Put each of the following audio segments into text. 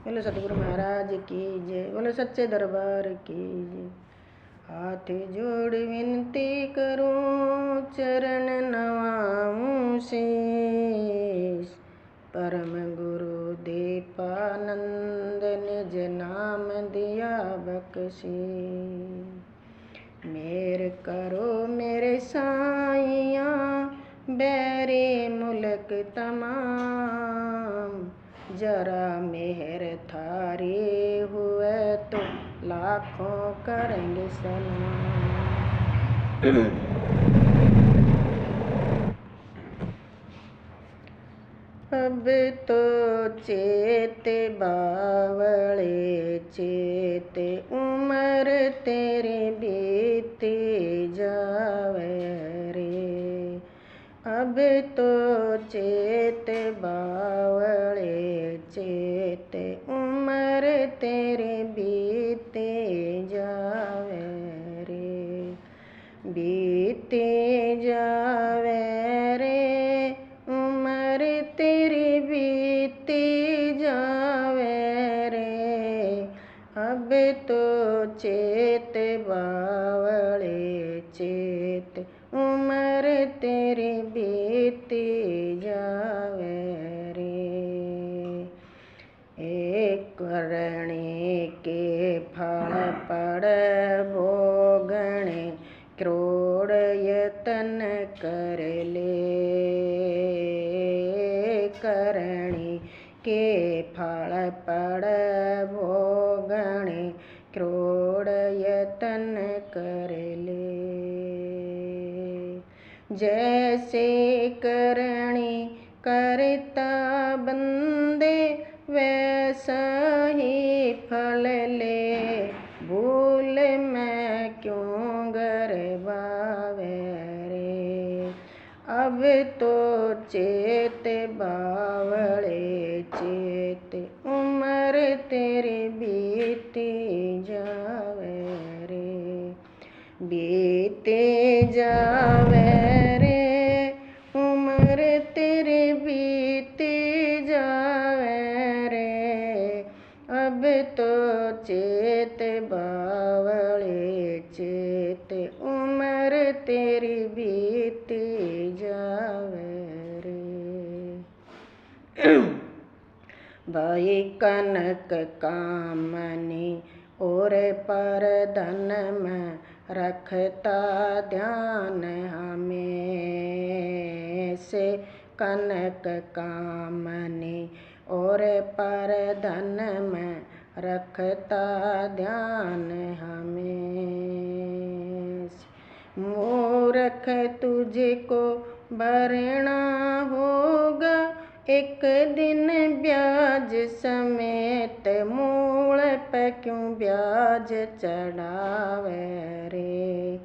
बोलो सतगुरु महाराज की जय, बोलो सच्चे दरबार की जय। हाथ जोड़ विनती करूं, चरण नवाऊं शीश। परम गुरु दीपानंद निज नाम दिया बख्शीश। मेर करो मेरे साइया, बैरे मुल्क तमाम। जरा मेहर थारी हुए तो लाखों करेंगे सलाम। अब तो चेत बावले चेत, उम्र तेरी बीती जावे रे। अब तो चेत बावले चेत, उम्र तेरी बीती जावे रे। बीती जावे रे, उम्र तेरी बीती जावे रे। अब तो चेत बावले चेत, उम्र तेरी बीती जावे रे। एक करणी के फल पड़ भोगणे, क्रोड़ यतन कर ले। करणी के फल पड़ भोगणे, क्रोड़ यतन कर ले। जैसे करणी करता बंदे, वैसा ही फल ले। भूल मैं क्यों गरबावे रे। अब तो चेत बावले चेत, उम्र तेरी बीती जावे रे। बीते जावे रे, उम्र तेरी बीती जावे रे। अब तो चेत बावले चेत, उम्र तेरी बीती जावे रे। भाई कनक कामनी और पर धन में, रखता ध्यान हमें से। कनक कामनी और पर धन में, रखता ध्यान हमें। मूर्ख तुझको भरना होगा, एक दिन ब्याज समेत। मूल पे क्यों ब्याज चढ़ावे रे।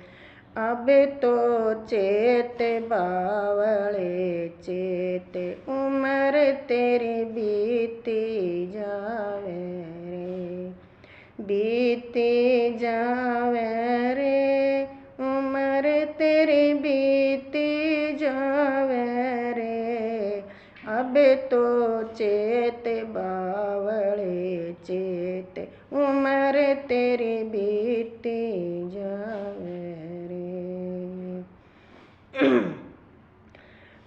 अब तो चेत बावले चेत, उम्र तेरी बीती जावे रे। बीती जावे रे, उम्र तेरी बीती जावे रे। अब तो चेत बावले चेत, उम्र तेरी बीती जावे रे।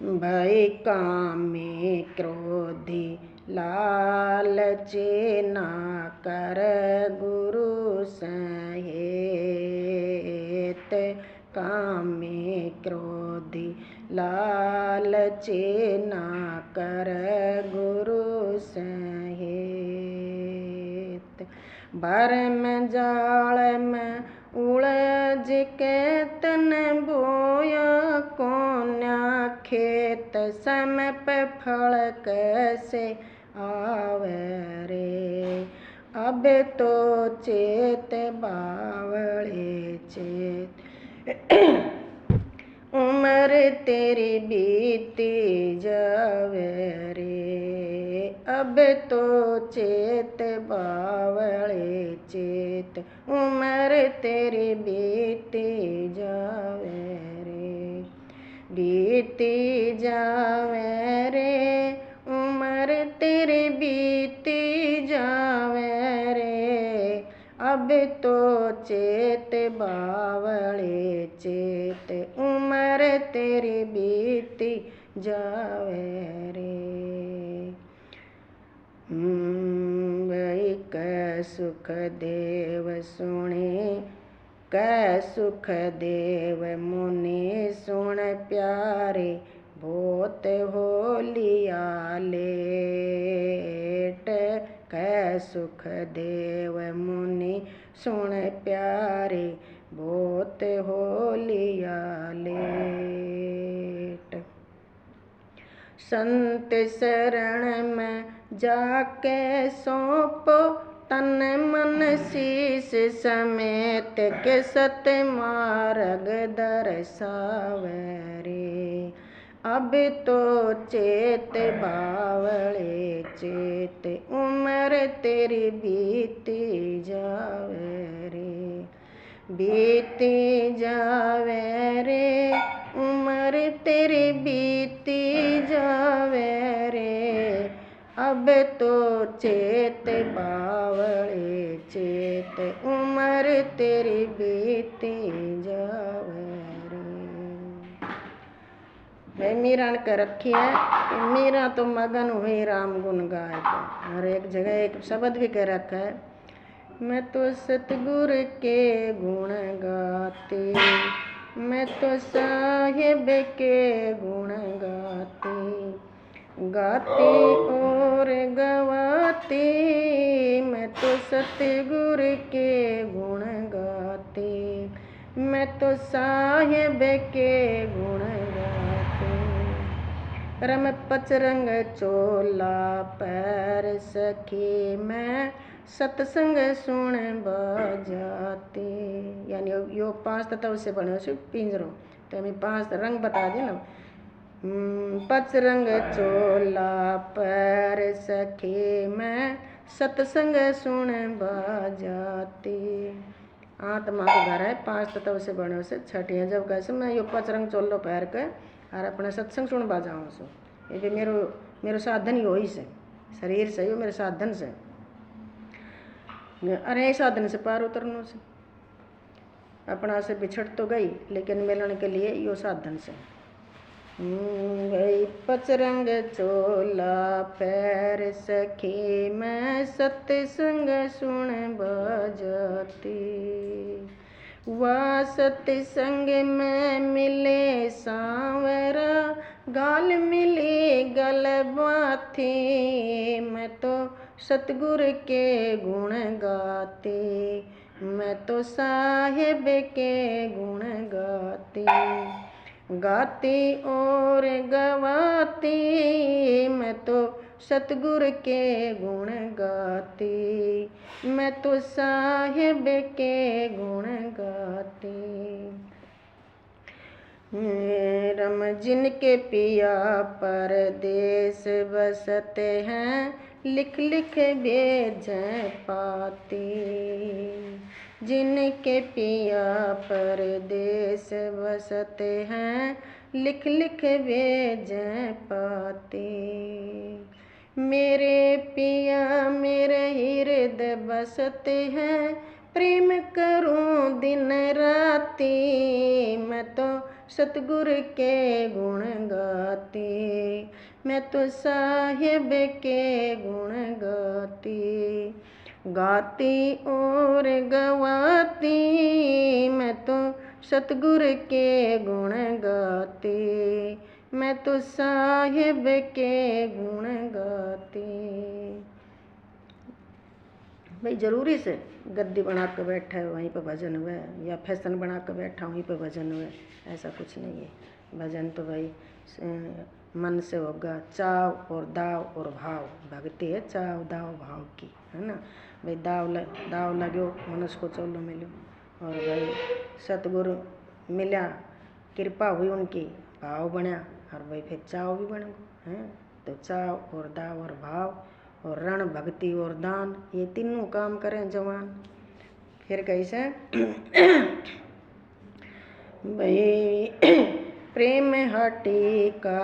भय कामी क्रोधी लालची, ना कर गुरु सहेत। कामी क्रोधी लालची, ना कर गुरु सहेत। भरम जाल में उलझ के तन बोया, कोन्या खेत सम पे फल कैसे आवे रे। अब तो चेत बावले चेत, उम्र तेरी बीती जावे रे। अब तो चेत बावले चेत, उम्र तेरी बीती जावे रे। बीती जावे रे, उम्र तेरी बीती जावे अब तो चेत बावले चेत, उम्र तेरी बीती जावे रे। कै सुख देव सुने, कै सुख देव मुनि सुन प्यारे, बहुत होलिया लेट। कै सुख देव मुनि सुन प्यारे, बहुत होलिया लेट। संत शरण में जाके सौंपो, तन मन शीस समेत के सत मार्ग दर्शावे रे। अब तो चेत बावले चेत, उम्र तेरी बीती जावे रे। बीती जावे रे, उम्र तेरी बीती जावे रे। अब तो चेत बावले चेत, उम्र तेरी बीती जावे रे। भाई मीरा ने कह रखी है, मीरा तो मगन हुई राम गुण गाय का। हर एक जगह एक शब्द भी कह रखा है, मैं तो सतगुर के गुण गाती, मैं तो साहिब के गुण गाती, गाती और गवाती, मैं तो सतगुर के गुण गाती, मैं तो साहिब के गुण गाती। रम पचरंग चोला पैर सखी, मैं सत्संग सुन बजाती। यानी यो 5 तत्व से बने से पिंजरो, तो हमें 5 रंग बता दी ना। पचरंग चोला पैर सखी, मैं सत्संग सुन बजाती। आत्मा को घर है 5 तत्व से बने से छठी है। जब कैसे मैं यो पचरंग चोलो पैर के और अपने सत्संग सुन बजाऊँ सो, ये भी मेरो साधन ही वही से, शरीर से, यो मेरे साधन से। अरे साधन से पार उतरने से, अपना से बिछड़ तो गई लेकिन मिलन के लिए यो साधन से। गई पचरंग चोला पैर सखी, मैं सत्संग सुन बजाती। वह सत्संग में मिले सांवरा, गाल मिली गल बाथी, मैं तो सतगुर के गुण गाती, मैं तो साहिब के गुण गाती, गाती और गवाती, मैं तो सतगुर के गुण गाती, मैं तो साहिब के गुण गाती। रम जिनके पिया परदेस बसते हैं, लिख लिख भेजें पाती। जिनके पिया परदेस बसते हैं, लिख लिख भेजें पाती। मेरे पिया मेरे हृदय बसते हैं, प्रेम करूं दिन राती, मैं तो सतगुर के गुण गाती, मैं तो साहिब के गुण गाती, गाती और गवाती, मैं तो सतगुर के गुण गाती, मैं तो साहिब के गुण गाती। भाई जरूरी से गद्दी बना कर बैठा है वहीं पर भजन हुआ, या फैशन बना कर बैठा वहीं पर भजन हुआ, ऐसा कुछ नहीं है। भजन तो भाई मन से होगा, चाव और दाव और भाव। भक्ति है चाव दाव भाव की, है ना भाई। दाव लगो मनुष्य को चोलो मिलो, और भाई सतगुरु मिला, कृपा हुई उनकी, भाव बनया, और भाई फिर चाव भी बन गो हैं। तो चाव और दाव और भाव और रण भक्ति और दान, ये तीनों काम करें जवान। फिर कैसे भाई प्रेम हटी का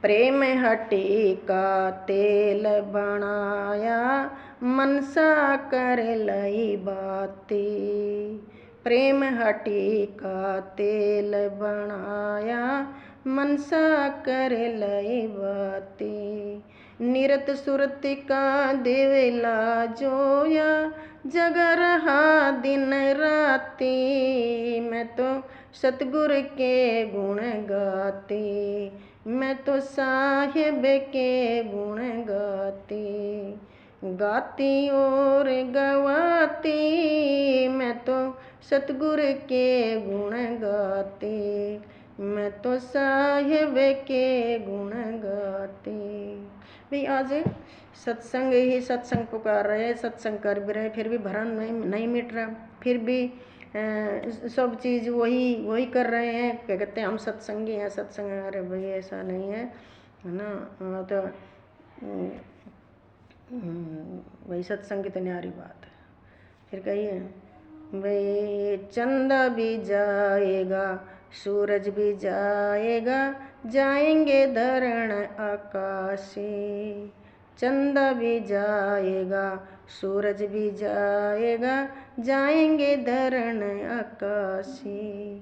प्रेम हटी का तेल बनाया, मनसा कर लई बाती। प्रेम हटी का तेल बनाया, मनसा कर लई बाती। निरत सुरत का देवेला जोया, जग रहा दिन राती। मैं तो सतगुर के गुण गाती, मैं तो साहिब के गुण गाती। गाती और गवाती, मैं तो सतगुर के गुण गाती, मैं तो साहिब के गुण गाती। भाई आज सत्संग ही सत्संग पुकार रहे, सत्संग कर भी रहे, फिर भी भरण नहीं मिट रहा, फिर भी सब चीज़ वही कर रहे हैं। क्या कहते हैं हम सत्संगी हैं, सत्संग है। अरे भाई ऐसा नहीं है ना। तो वही सत्संग की तो न्यारी बात है। फिर कहिए भाई चंदा भी जाएगा, सूरज भी जाएगा, जाएंगे धरण आकाशे। चंदा भी जाएगा, सूरज भी जाएगा, जाएंगे धरण आकाशे।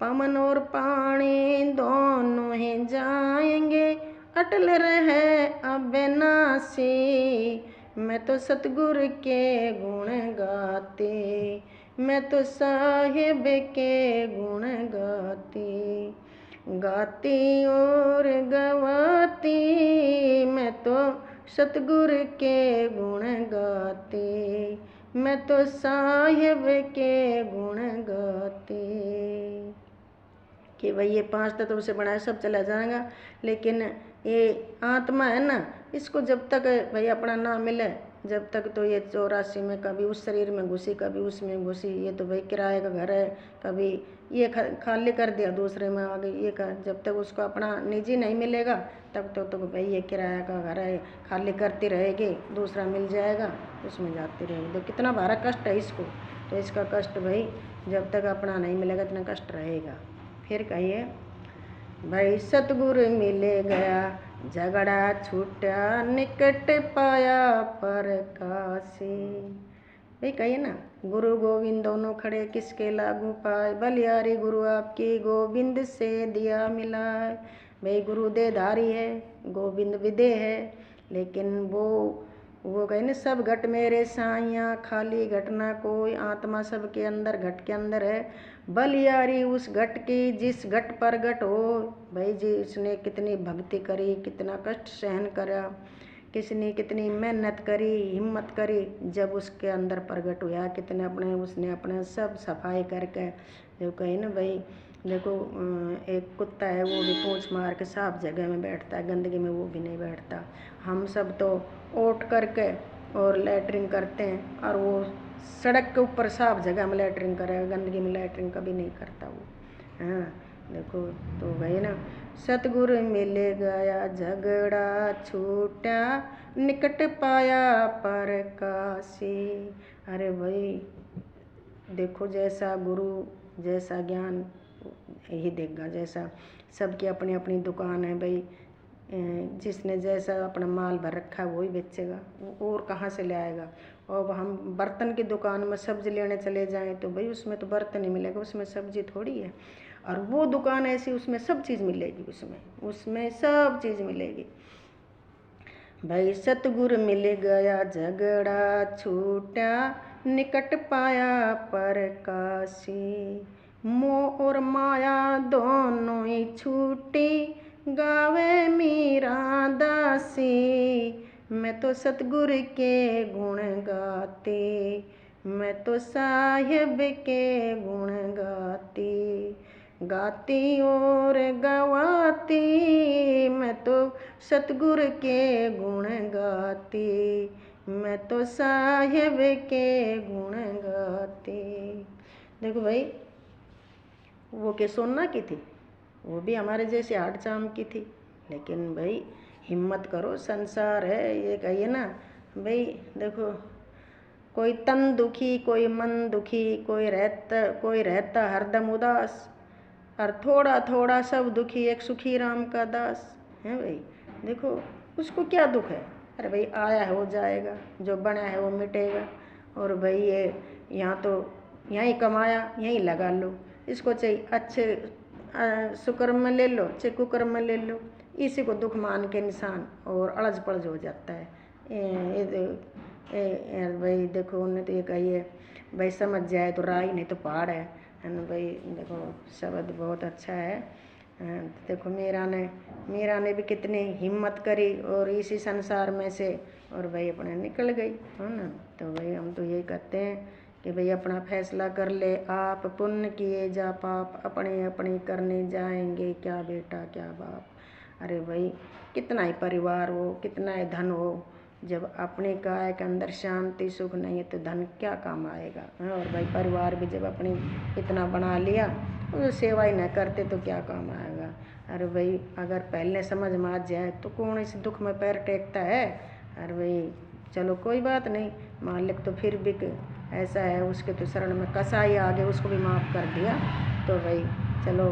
पवन और पानी दोनों ही जाएंगे, अटल रहे अविनाशी। मैं तो सतगुर के गुण गाते, मैं तो साहिब के गुण गाती। गाती और गवाती, मैं तो सतगुर के गुण गाती, मैं तो साहिब के गुण गाती। कि भाई ये 5 तत्व से बना है, सब चला जाएगा, लेकिन ये आत्मा है ना, इसको जब तक भाई अपना ना मिले, जब तक तो ये 84 में कभी उस शरीर में घुसी, कभी उसमें घुसी। ये तो भाई किराए का घर है, कभी ये खाली कर दिया, दूसरे में आ गई ये का। जब तक उसको अपना निजी नहीं मिलेगा तब तो भाई ये किराया का घर है, खाली करती रहेगी, दूसरा मिल जाएगा उसमें जाती रहेगी। तो कितना भारा कष्ट है इसको। तो इसका कष्ट भाई जब तक अपना नहीं मिलेगा इतना कष्ट रहेगा। फिर कहिए भाई सतगुरु मिले गया, झगड़ा छूटा, निकट पाया परकासी। भाई कहिए ना गुरु गोविंद दोनों खड़े, किसके लागू पाए, बलियारी गुरु आपकी, गोविंद से दिया मिलाए। भाई गुरु देधारी है, गोविंद विदे है, लेकिन वो कहे ना सब घट मेरे साइया, खाली घट ना कोई, आत्मा सबके अंदर घट के अंदर है। बलियारी उस घट की जिस घट पर घट हो। भाई जिसने कितनी भक्ति करी, कितना कष्ट सहन करा, किसने कितनी मेहनत करी, हिम्मत करी, जब उसके अंदर प्रगट हुआ, कितने उसने अपने सब सफाई करके। जो कहे ना भाई देखो एक कुत्ता है वो भी पूंछ मार के साफ जगह में बैठता है, गंदगी में वो भी नहीं बैठता। हम सब तो ओट करके और लैटरिन करते हैं, और वो सड़क के ऊपर साफ जगह में लैटरिन करेगा, गंदगी में लैटरिन कभी नहीं करता वो। हाँ देखो तो भाई ना सतगुरु मिल गया, झगड़ा छूटा, निकट पाया परकासी। अरे भाई देखो जैसा गुरु जैसा ज्ञान यही देगा, जैसा सबकी अपनी अपनी दुकान है भाई, जिसने जैसा अपना माल भर रखा है वही बेचेगा, वो और कहाँ से ले आएगा। और हम बर्तन की दुकान में सब्जी लेने चले जाएं तो भाई उसमें तो बर्तन ही मिलेगा, उसमें सब्जी थोड़ी है। और वो दुकान ऐसी उसमें सब चीज़ मिलेगी, उसमें सब चीज़ मिलेगी। भाई सतगुरु मिल गया, झगड़ा छूटा, निकट पाया परकासी। मोह और माया दोनों ही छूटी, गावे मीरा दासी। मैं तो सतगुरु के गुण गाती, मैं तो साहिब के गुण गाती। गाती और गवाती, मैं तो सतगुरु के गुण गाती, मैं तो साहिब के गुण गाती। देखो भाई वो के सोना की थी, वो भी हमारे जैसे हाड चाम की थी, लेकिन भाई हिम्मत करो, संसार है ये कहिए ना भाई। देखो कोई तन दुखी, कोई मन दुखी, कोई रहता हरदम उदास, और थोड़ा थोड़ा सब दुखी एक सुखी राम का दास है। भाई देखो उसको क्या दुख है, अरे भाई आया है वो जाएगा, जो बना है वो मिटेगा। और भाई ये यहाँ तो यहीं कमाया यहीं लगा लो, इसको चाहिए अच्छे सुकर्म में ले लो चाहे कुकर्म में ले लो, इसी को दुख मान के इंसान और अड़ज पड़ज हो जाता है। भाई देखो उन्हें तो ये कही है भाई, समझ जाए तो राही नहीं तो पहाड़ है ना भाई। देखो शब्द बहुत अच्छा है। देखो मीरा ने भी कितनी हिम्मत करी और इसी संसार में से और भाई अपने निकल गई, है ना। तो भाई हम तो यही कहते हैं कि भाई अपना फैसला कर ले आप, पुण्य किए जा पाप अपने अपने करने जाएंगे, क्या बेटा क्या बाप। अरे भाई कितना ही परिवार हो कितना ही धन हो, जब अपने काय के अंदर शांति सुख नहीं है तो धन क्या काम आएगा। और भाई परिवार भी जब अपनी इतना बना लिया तो सेवा ही न करते तो क्या काम आएगा। अरे भाई अगर पहले समझ में आ जाए तो कौन इस दुख में पैर टेकता है। अरे भाई चलो कोई बात नहीं, मालिक तो फिर भी ऐसा है, उसके तो शरण में कसाई आ गए, उसको भी माफ़ कर दिया। तो भाई चलो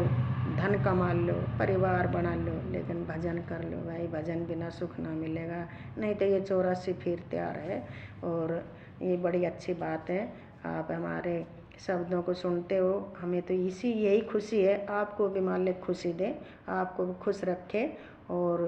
धन कमा लो परिवार बना लो लेकिन भजन कर लो भाई, भजन बिना सुख ना मिलेगा। नहीं तो ये 84 फिर तैयार है। और ये बड़ी अच्छी बात है, आप हमारे शब्दों को सुनते हो, हमें तो इसी यही खुशी है। आपको भी मालिक खुशी दे, आपको भी खुश रखे। और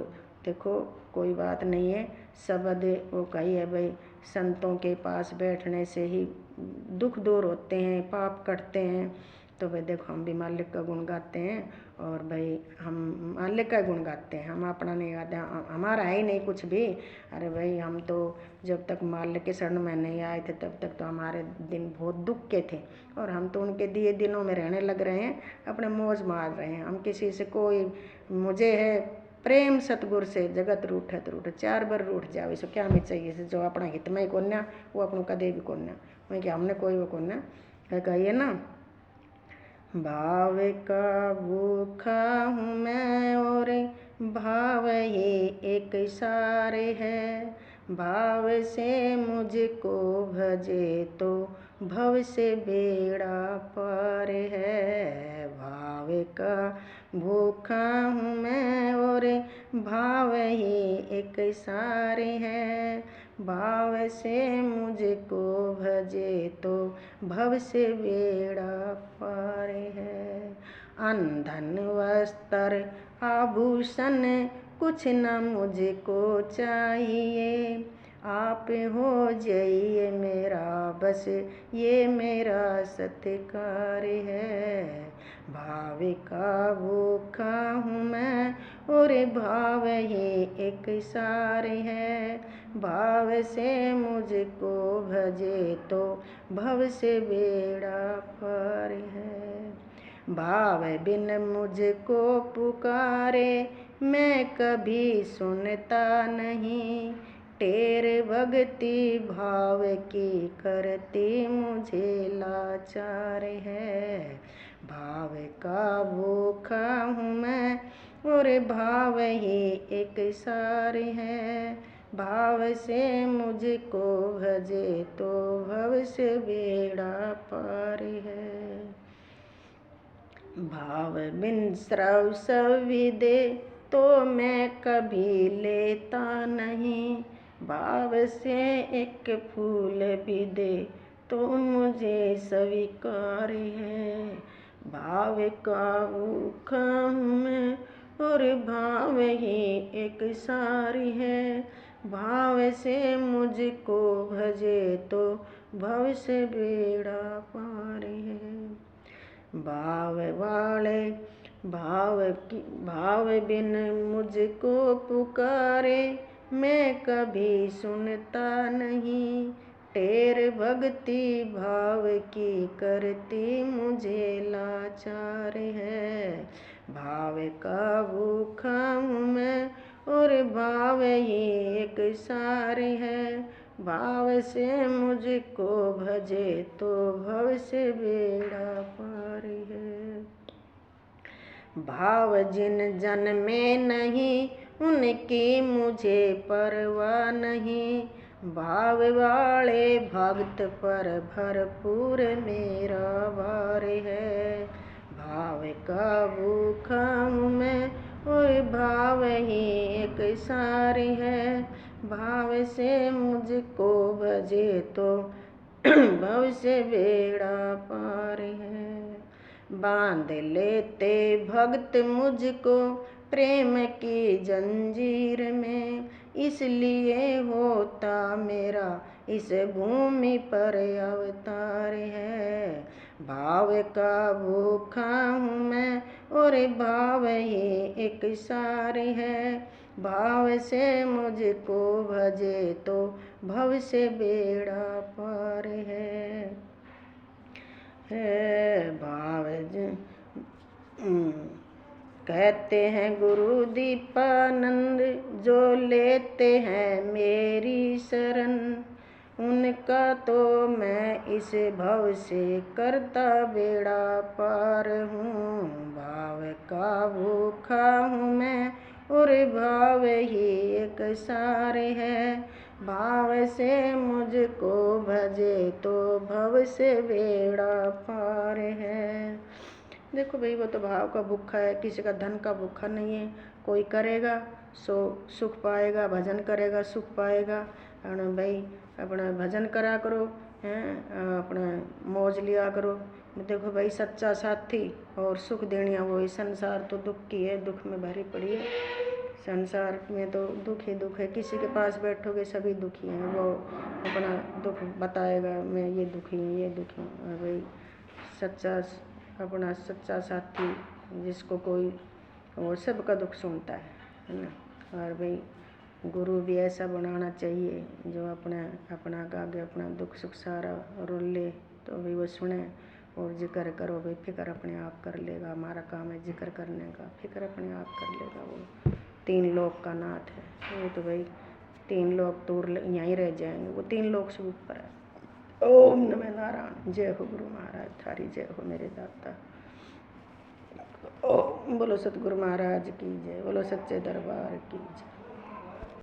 देखो कोई बात नहीं है, शब्द वो कही है भाई, संतों के पास बैठने से ही दुख दूर होते हैं पाप कटते हैं। तो भाई देखो हम भी मालिक का गुण गाते हैं और भाई हम मालिक का गुण गाते हैं, हम अपना नहीं गाते, हमारा है ही नहीं कुछ भी। अरे भाई हम तो जब तक मालिक के शरण में नहीं आए थे तब तक तो हमारे दिन बहुत दुख के थे, और हम तो उनके दिए दिनों में रहने लग रहे हैं, अपने मौज मार रहे हैं। हम किसी से कोई मुझे है प्रेम सतगुर से जगत रूठे तो रूठे, 4 बार रूठ जाओ इसको क्या हमें चाहिए से, जो अपना हित में ही कोन्या वो अपनों कदे भी कोन्या वही कि हमने कोई वो कोन्या है। कहिए ना, भाव का भूखा हूँ मैं और भाव ये एक सारे है, भाव से मुझको भजे तो भव से बेड़ा पार है। भाव का भूखा हूँ मैं और भाव ये एक सारे है, भाव से मुझको भजे तो भव से बेड़ा पार है। अन्न धन वस्त्र आभूषण कुछ न मुझको चाहिए, आप हो जाइए मेरा बस ये मेरा सत्कार है। भाव का भूखा हूँ मैं और भाव ये एक सारे है, भाव से मुझको भजे तो भव से बेड़ा पार है। भाव बिन मुझको पुकारे मैं कभी सुनता नहीं, टेर भक्ति भाव की करती मुझे लाचार है। भाव का भूखा हूँ मैं और भाव ही एक सारे है, भाव से मुझको भजे तो भव से बेड़ा पार है। भाव बिन श्रव सभी दे तो मैं कभी लेता नहीं, भाव से एक फूल भी दे तो मुझे स्वीकार है। भाव का भूखा हूँ मैं और भाव ही एक सारी है, भाव से मुझको भजे तो भव से बेड़ा पार है। भाव वाले भाव बिन मुझको पुकारे मैं कभी सुनता नहीं, टेर भक्ति भाव की करती मुझे लाचार है। भाव का भूखा हूँ मैं और भाव ही एक सारे है, भाव से मुझको भजे तो भव से बेड़ा पार है। भाव जिन जन में नहीं उनकी मुझे परवाह नहीं, भाव वाले भक्त पर भरपूर मेरा भार है। भाव का भूखा हूँ मैं और भाव ही एक सारे है, भाव से मुझको भजे तो भव से बेड़ा पार है। बांध लेते भक्त मुझको प्रेम की जंजीर में, इसलिए होता मेरा इस भूमि पर अवतार है। भाव का भूखा हूँ मैं और भाव ही एक सार है। भाव से मुझको भजे तो भव से बेड़ा पार है। भाव कहते हैं गुरु दीपानंद जो लेते हैं मेरी शरण, उनका तो मैं इस भव से करता बेड़ा पार हूँ। भाव का भूखा हूँ मैं और भाव ही एक सार है। भाव से मुझको भजे तो भव से बेड़ा पार है। देखो भाई, वो तो भाव का भूखा है, किसी का धन का भूखा नहीं है। कोई करेगा सो सुख पाएगा, भजन करेगा सुख पाएगा। और भाई अपना भजन करा करो, हैं अपना मौज लिया करो। देखो भाई, सच्चा साथी और सुख देनिया वही। संसार तो दुख की है, दुख में भरी पड़ी है। संसार में तो दुख ही दुख है। किसी के पास बैठोगे सभी दुखी हैं, वो अपना दुख बताएगा, मैं ये दुखी हूँ ये दुखी हूँ। और भाई सच्चा अपना सच्चा साथी जिसको कोई और सबका दुख सुनता है ना। और भाई गुरु भी ऐसा बनाना चाहिए जो अपना आगे अपना दुख सुख सारा रोल ले, तो भाई वो सुने और जिक्र करो। भाई फिक्र अपने आप कर लेगा। हमारा काम है जिक्र करने का, फिक्र अपने आप कर लेगा। वो 3 लोक का नाथ है। ये तो भाई 3 लोक दूर यहीं रह जाएंगे, वो 3 लोक से ऊपर है। ओम नमः नारायण। जय हो गुरु महाराज, थारी जय हो मेरे दाता। ओम बोलो सतगुरु महाराज की जय, बोलो सच्चे दरबार की जय।